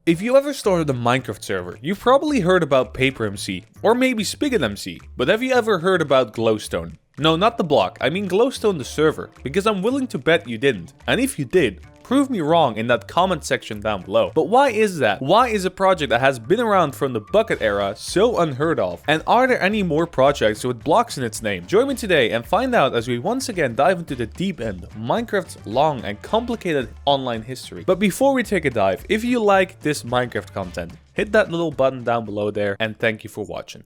If you ever started a Minecraft server, you've probably heard about PaperMC, or maybe SpigotMC, but have you ever heard about Glowstone? No, not the block, I mean Glowstone the server, because I'm willing to bet you didn't. And if you did, prove me wrong in that comment section down below. But why is that? Why is a project that has been around from the Bukkit era so unheard of? And are there any more projects with blocks in its name? Join me today and find out as we once again dive into the deep end of Minecraft's long and complicated online history. But before we take a dive, if you like this Minecraft content, hit that little button down below there, and thank you for watching.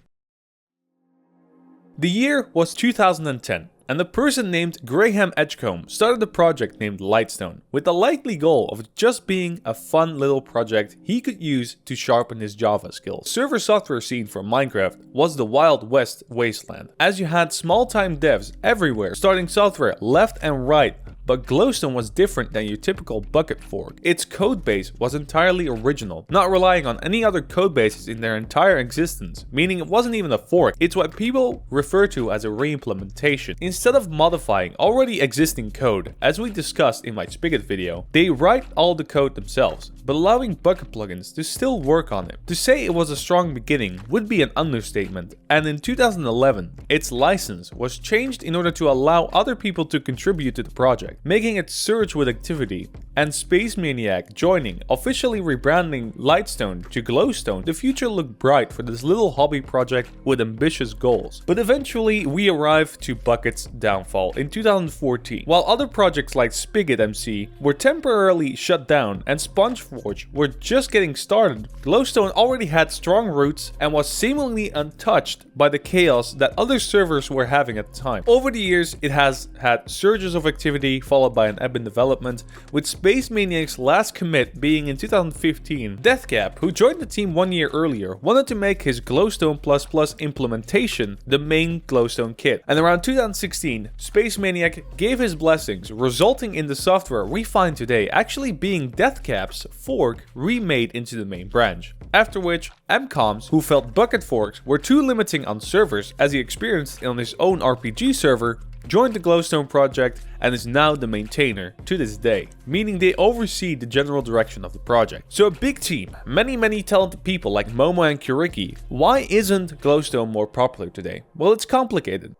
The year was 2010. And the person named Graham Edgecombe started a project named Lightstone, with the likely goal of just being a fun little project he could use to sharpen his Java skills. Server software scene for Minecraft was the Wild West wasteland, as you had small-time devs everywhere starting software left and right. But Glowstone was different than your typical Bukkit fork. Its codebase was entirely original, not relying on any other codebases in their entire existence, meaning it wasn't even a fork, it's what people refer to as a reimplementation. Instead of modifying already existing code, as we discussed in my Spigot video, they write all the code themselves, but allowing Bukkit plugins to still work on it. To say it was a strong beginning would be an understatement, and in 2011, its license was changed in order to allow other people to contribute to the project, making it surge with activity, and Spacemaniac joining, officially rebranding Lightstone to Glowstone. The future looked bright for this little hobby project with ambitious goals. But eventually we arrived to Bukkit's downfall in 2014. While other projects like SpigotMC were temporarily shut down and SpongeForge were just getting started, Glowstone already had strong roots and was seemingly untouched by the chaos that other servers were having at the time. Over the years, it has had surges of activity followed by an ebb in development, with Spacemaniac's last commit being in 2015. Deathcap, who joined the team 1 year earlier, wanted to make his Glowstone++ implementation the main Glowstone kit, and around 2016, Spacemaniac gave his blessings, resulting in the software we find today actually being Deathcap's fork remade into the main branch. After which, Mcoms, who felt Bukkit forks were too limiting on servers as he experienced on his own RPG server, joined the Glowstone project and is now the maintainer to this day, meaning they oversee the general direction of the project. So a big team, many talented people like Momo and Kuriki. Why isn't Glowstone more popular today? Well, it's complicated.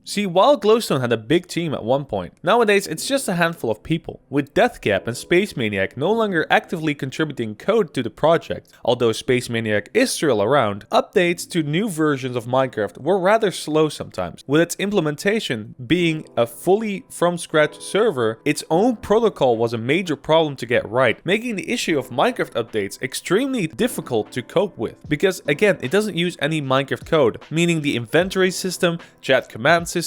See, while Glowstone had a big team at one point, nowadays it's just a handful of people, with Deathcap and Spacemaniac no longer actively contributing code to the project. Although Spacemaniac is still around, updates to new versions of Minecraft were rather slow sometimes. With its implementation being a fully from scratch server, its own protocol was a major problem to get right, making the issue of Minecraft updates extremely difficult to cope with. Because again, it doesn't use any Minecraft code, meaning the inventory system, chat command system,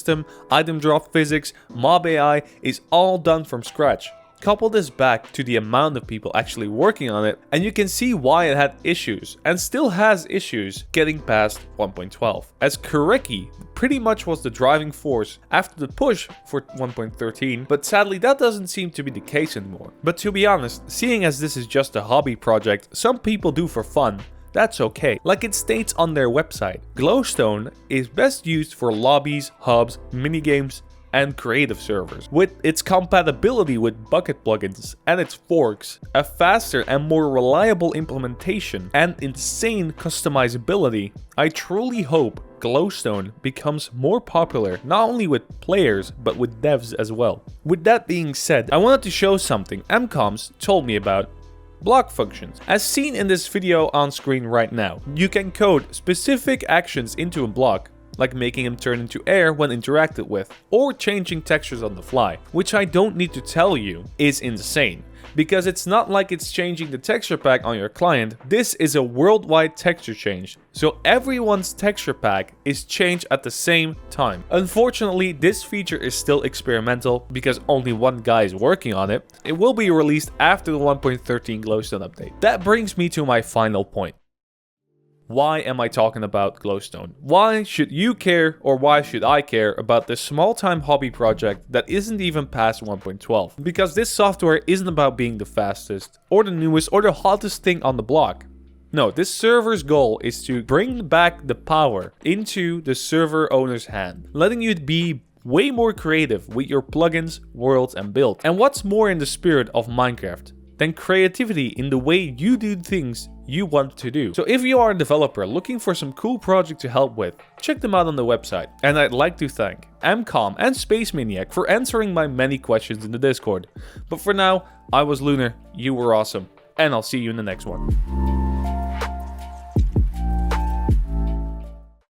item drop physics, mob AI is all done from scratch. Couple this back to the amount of people actually working on it, and you can see why it had issues, and still has issues, getting past 1.12. As Kuriki pretty much was the driving force after the push for 1.13, but sadly that doesn't seem to be the case anymore. But to be honest, seeing as this is just a hobby project some people do for fun, that's okay. Like it states on their website, Glowstone is best used for lobbies, hubs, minigames, and creative servers. With its compatibility with Bukkit plugins and its forks, a faster and more reliable implementation, and insane customizability, I truly hope Glowstone becomes more popular not only with players but with devs as well. With that being said, I wanted to show something Mcoms told me about block functions. As seen in this video on screen right now, you can code specific actions into a block, like making him turn into air when interacted with, or changing textures on the fly, which I don't need to tell you is insane. Because it's not like it's changing the texture pack on your client, this is a worldwide texture change, so everyone's texture pack is changed at the same time. Unfortunately, this feature is still experimental because only one guy is working on it. It will be released after the 1.13 Glowstone update. That brings me to my final point. Why am I talking about Glowstone? Why should you care, or why should I care about this small-time hobby project that isn't even past 1.12? Because this software isn't about being the fastest, or the newest, or the hottest thing on the block. No, this server's goal is to bring back the power into the server owner's hand, letting you be way more creative with your plugins, worlds, and builds. And what's more in the spirit of Minecraft than creativity in the way you do things you want to do. So if you are a developer looking for some cool project to help with, check them out on the website. And I'd like to thank Mcoms and Spacemaniac for answering my many questions in the Discord. But for now, I was Lunar, you were awesome, and I'll see you in the next one.